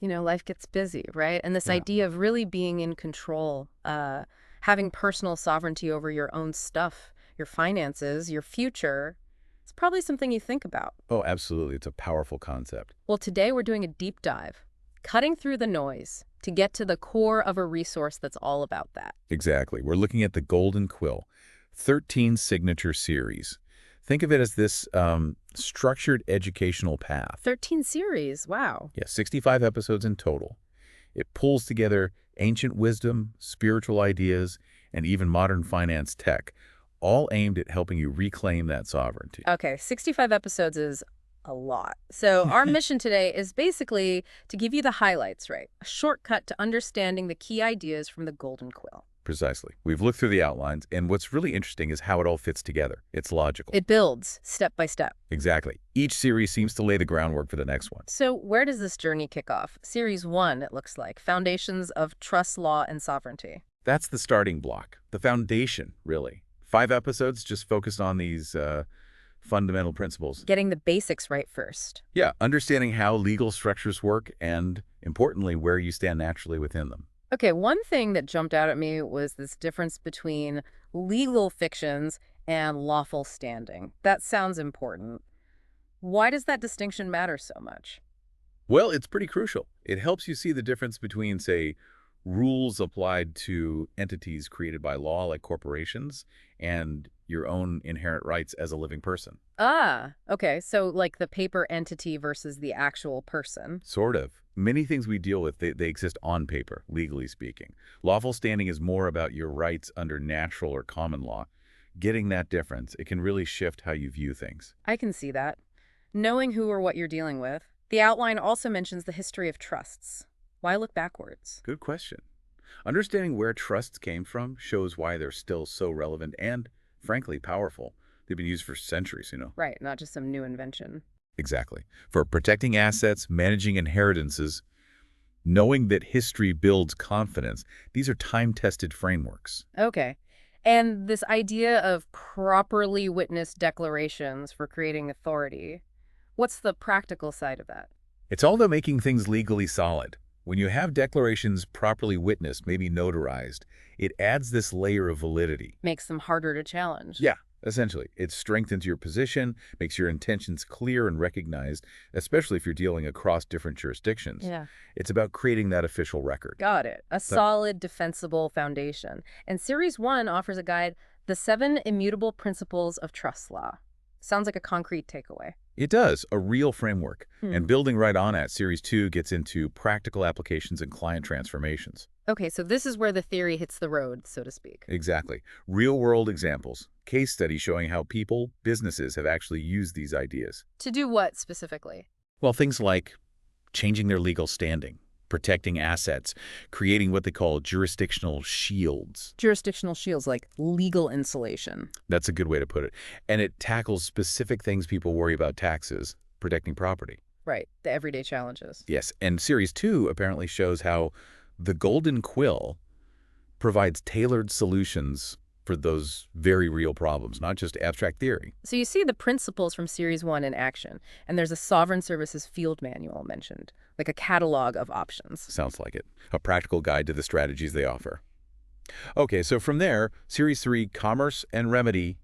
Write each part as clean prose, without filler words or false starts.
Life gets busy, right? And this Yeah. idea of really being in control, having personal sovereignty over your own stuff, your finances, your future, it's probably something you think about. Oh, absolutely. It's a powerful concept. Well, today we're doing a deep dive, cutting through the noise to get to the core of a resource that's all about that. Exactly. We're looking at the Golden Quill, 13 signature series. Think of it as this structured educational path. 13 series, wow. Yeah, 65 episodes in total. It pulls together ancient wisdom, spiritual ideas, and even modern finance tech, all aimed at helping you reclaim that sovereignty. Okay, 65 episodes is a lot. So our mission today is basically to give you the highlights, right? A shortcut to understanding the key ideas from the Golden Quill. Precisely. We've looked through the outlines, and what's really interesting is how it all fits together. It's logical. It builds step by step. Exactly. Each series seems to lay the groundwork for the next one. So where does this journey kick off? Series 1, it looks like, Foundations of Trust, Law, and Sovereignty. That's the starting block, the foundation, really. 5 episodes just focused on these fundamental principles. Getting the basics right first. Yeah, understanding how legal structures work and, importantly, where you stand naturally within them. Okay, one thing that jumped out at me was this difference between legal fictions and lawful standing. That sounds important. Why does that distinction matter so much? Well, it's pretty crucial. It helps you see the difference between, say, rules applied to entities created by law, like corporations, and your own inherent rights as a living person. Ah, okay. So like the paper entity versus the actual person. Sort of. Many things we deal with, they exist on paper, legally speaking. Lawful standing is more about your rights under natural or common law. Getting that difference, it can really shift how you view things. I can see that. Knowing who or what you're dealing with. The outline also mentions the history of trusts. Why look backwards? Good question. Understanding where trusts came from shows why they're still so relevant and, frankly, powerful. They've been used for centuries. Right, not just some new invention. Exactly. For protecting assets, managing inheritances, knowing that history builds confidence, these are time-tested frameworks. Okay. And this idea of properly witnessed declarations for creating authority. What's the practical side of that? It's all about making things legally solid. When you have declarations properly witnessed, maybe notarized, it adds this layer of validity. Makes them harder to challenge. Yeah, essentially. It strengthens your position, makes your intentions clear and recognized, especially if you're dealing across different jurisdictions. Yeah. It's about creating that official record. Got it. A That- solid, defensible foundation. And Series 1 offers a guide, The 7 Immutable Principles of Trust Law. Sounds like a concrete takeaway. It does, a real framework. Hmm. And building right on it, Series 2 gets into practical applications and client transformations. Okay, so this is where the theory hits the road, so to speak. Exactly. Real-world examples, case studies showing how people, businesses have actually used these ideas. To do what specifically? Well, things like changing their legal standing, protecting assets, creating what they call jurisdictional shields. Jurisdictional shields like legal insulation. That's a good way to put it. And it tackles specific things people worry about: taxes, protecting property. Right, the everyday challenges. Yes, and Series 2 apparently shows how the Golden Quill provides tailored solutions for those very real problems, not just abstract theory. So you see the principles from Series 1 in action, and there's a Sovereign Services Field Manual mentioned, like a catalog of options. Sounds like it. A practical guide to the strategies they offer. Okay, so from there, Series 3, Commerce and Remedy,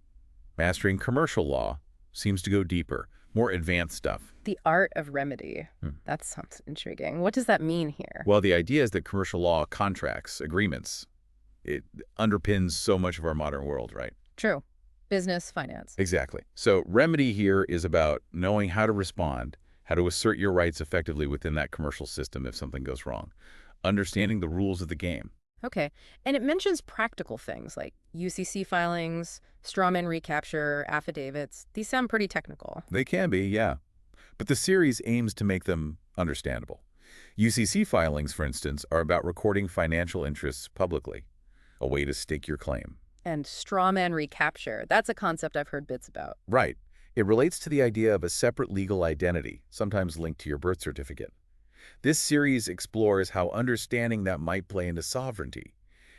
Mastering Commercial Law, seems to go deeper, more advanced stuff. The art of remedy. That sounds intriguing. What does that mean here? Well, the idea is that commercial law, contracts, agreements, it underpins so much of our modern world, right? True. Business, finance. Exactly. So remedy here is about knowing how to respond, how to assert your rights effectively within that commercial system if something goes wrong, understanding the rules of the game. Okay. And it mentions practical things like UCC filings, strawman recapture, affidavits. These sound pretty technical. They can be, yeah. But the series aims to make them understandable. UCC filings, for instance, are about recording financial interests publicly, a way to stake your claim. And strawman recapture. That's a concept I've heard bits about. Right. It relates to the idea of a separate legal identity, sometimes linked to your birth certificate. This series explores how understanding that might play into sovereignty,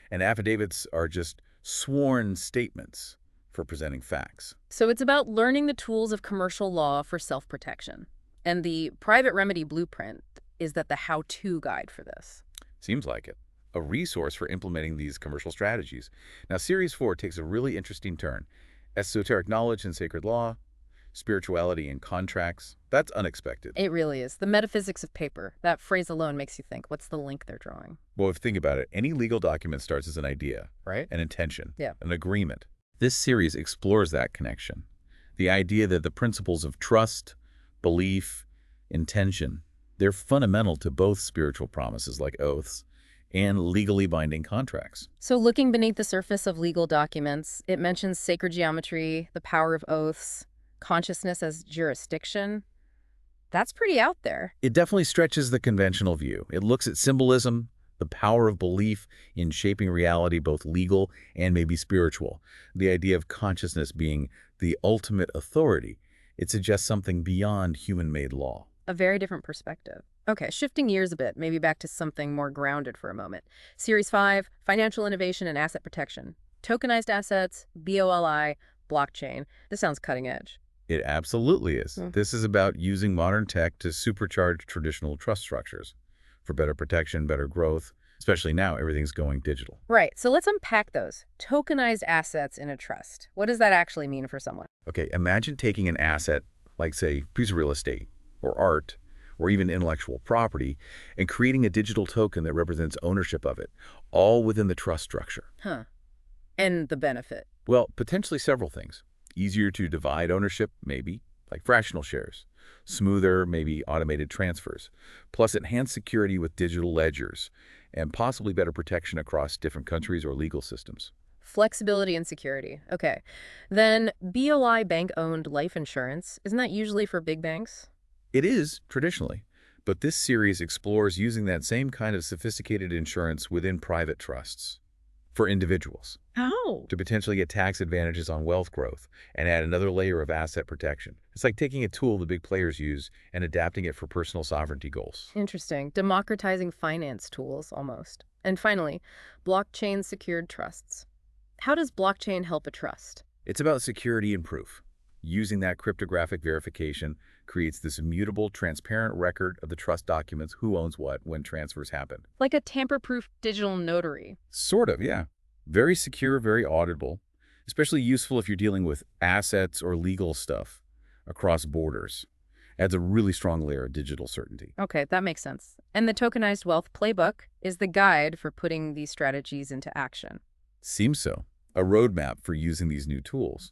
and affidavits are just sworn statements for presenting facts. So it's about learning the tools of commercial law for self-protection. And the private remedy blueprint, is that the how-to guide for this? Seems like it. A resource for implementing these commercial strategies. Now, Series 4 takes a really interesting turn. Esoteric knowledge and sacred law, spirituality and contracts. That's unexpected. It really is. The metaphysics of paper. That phrase alone makes you think, what's the link they're drawing? Well, if you think about it, any legal document starts as an idea, Right? an intention, Yeah. an agreement. This series explores that connection. The idea that the principles of trust, belief, intention, they're fundamental to both spiritual promises like oaths and legally binding contracts. So looking beneath the surface of legal documents, it mentions sacred geometry, the power of oaths, consciousness as jurisdiction. That's pretty out there. It definitely stretches the conventional view. It looks at symbolism, the power of belief in shaping reality, both legal and maybe spiritual. The idea of consciousness being the ultimate authority. It suggests something beyond human-made law. A very different perspective. Okay, shifting gears a bit, maybe back to something more grounded for a moment. Series 5, Financial Innovation and Asset Protection. Tokenized assets, BOLI, blockchain. This sounds cutting edge. It absolutely is. This is about using modern tech to supercharge traditional trust structures for better protection, better growth, especially now everything's going digital. Right, so let's unpack those. Tokenized assets in a trust. What does that actually mean for someone? Okay, imagine taking an asset like, say, a piece of real estate or art or even intellectual property and creating a digital token that represents ownership of it, all within the trust structure. Huh. And the benefit? Well, potentially several things. Easier to divide ownership, maybe, like fractional shares. Smoother, maybe automated transfers. Plus enhanced security with digital ledgers and possibly better protection across different countries or legal systems. Flexibility and security. Okay. Then BOI bank-owned life insurance. Isn't that usually for big banks? It is, traditionally, but this series explores using that same kind of sophisticated insurance within private trusts for individuals Oh. to potentially get tax advantages on wealth growth and add another layer of asset protection. It's like taking a tool the big players use and adapting it for personal sovereignty goals. Interesting. Democratizing finance tools, almost. And finally, blockchain secured trusts. How does blockchain help a trust? It's about security and proof. Using that cryptographic verification creates this immutable, transparent record of the trust documents, who owns what, when transfers happen. Like a tamper-proof digital notary. Sort of, yeah. Very secure, very auditable, especially useful if you're dealing with assets or legal stuff across borders. Adds a really strong layer of digital certainty. Okay, that makes sense. And the tokenized wealth playbook is the guide for putting these strategies into action. Seems so. A roadmap for using these new tools.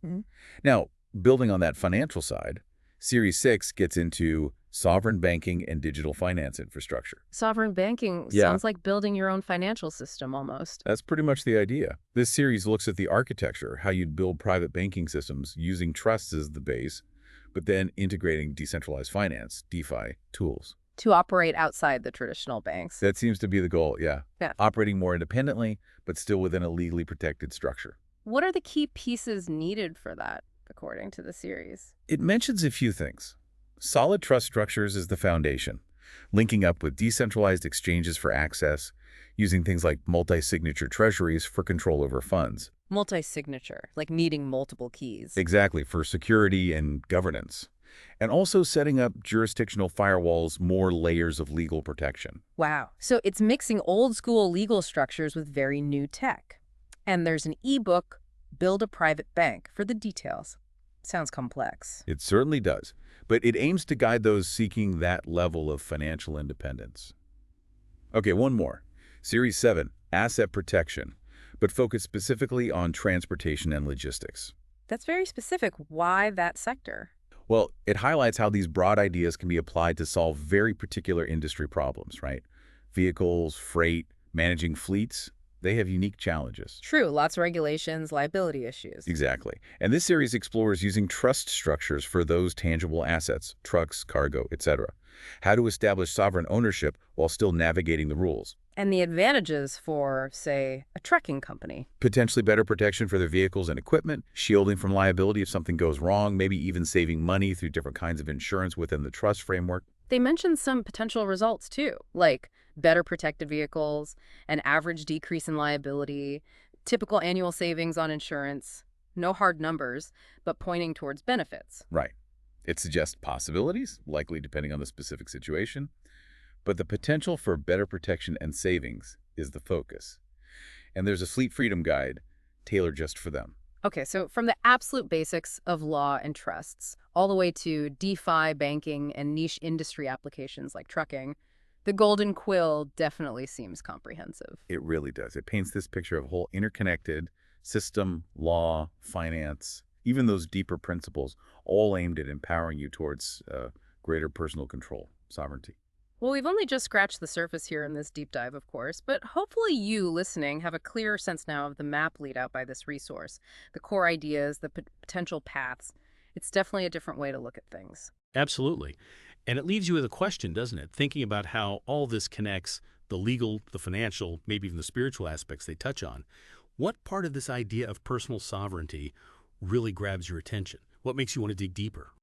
Now, building on that financial side, Series 6 gets into sovereign banking and digital finance infrastructure. Sovereign banking Yeah. sounds like building your own financial system almost. That's pretty much the idea. This series looks at the architecture, how you'd build private banking systems using trusts as the base, but then integrating decentralized finance, DeFi, tools. To operate outside the traditional banks. That seems to be the goal, yeah. Yeah. Operating more independently, but still within a legally protected structure. What are the key pieces needed for that, according to the series? It mentions a few things. Solid trust structures is the foundation, linking up with decentralized exchanges for access, using things like multi-signature treasuries for control over funds. Multi-signature, like needing multiple keys. Exactly, for security and governance. And also setting up jurisdictional firewalls, more layers of legal protection. Wow. So it's mixing old school legal structures with very new tech. And there's an ebook, Build a Private Bank, for the details. Sounds complex. It certainly does, but it aims to guide those seeking that level of financial independence. Okay, one more. Series 7, Asset Protection, but focused specifically on transportation and logistics. That's very specific. Why that sector? Well, it highlights how these broad ideas can be applied to solve very particular industry problems, right? Vehicles, freight, managing fleets, they have unique challenges. True, lots of regulations, liability issues. Exactly. And this series explores using trust structures for those tangible assets, trucks, cargo, etc. How to establish sovereign ownership while still navigating the rules. And the advantages for, say, a trucking company. Potentially better protection for their vehicles and equipment, shielding from liability if something goes wrong, maybe even saving money through different kinds of insurance within the trust framework. They mentioned some potential results, too, like better protected vehicles, an average decrease in liability, typical annual savings on insurance, no hard numbers, but pointing towards benefits. Right. It suggests possibilities, likely depending on the specific situation. But the potential for better protection and savings is the focus. And there's a Fleet Freedom Guide tailored just for them. Okay, so from the absolute basics of law and trusts, all the way to DeFi, banking, and niche industry applications like trucking, the Golden Quill definitely seems comprehensive. It really does. It paints this picture of a whole interconnected system, law, finance, even those deeper principles, all aimed at empowering you towards greater personal control, sovereignty. Well, we've only just scratched the surface here in this deep dive, of course, but hopefully you, listening, have a clearer sense now of the map laid out by this resource, the core ideas, the potential paths. It's definitely a different way to look at things. Absolutely. And it leaves you with a question, doesn't it? Thinking about how all this connects the legal, the financial, maybe even the spiritual aspects they touch on. What part of this idea of personal sovereignty really grabs your attention? What makes you want to dig deeper?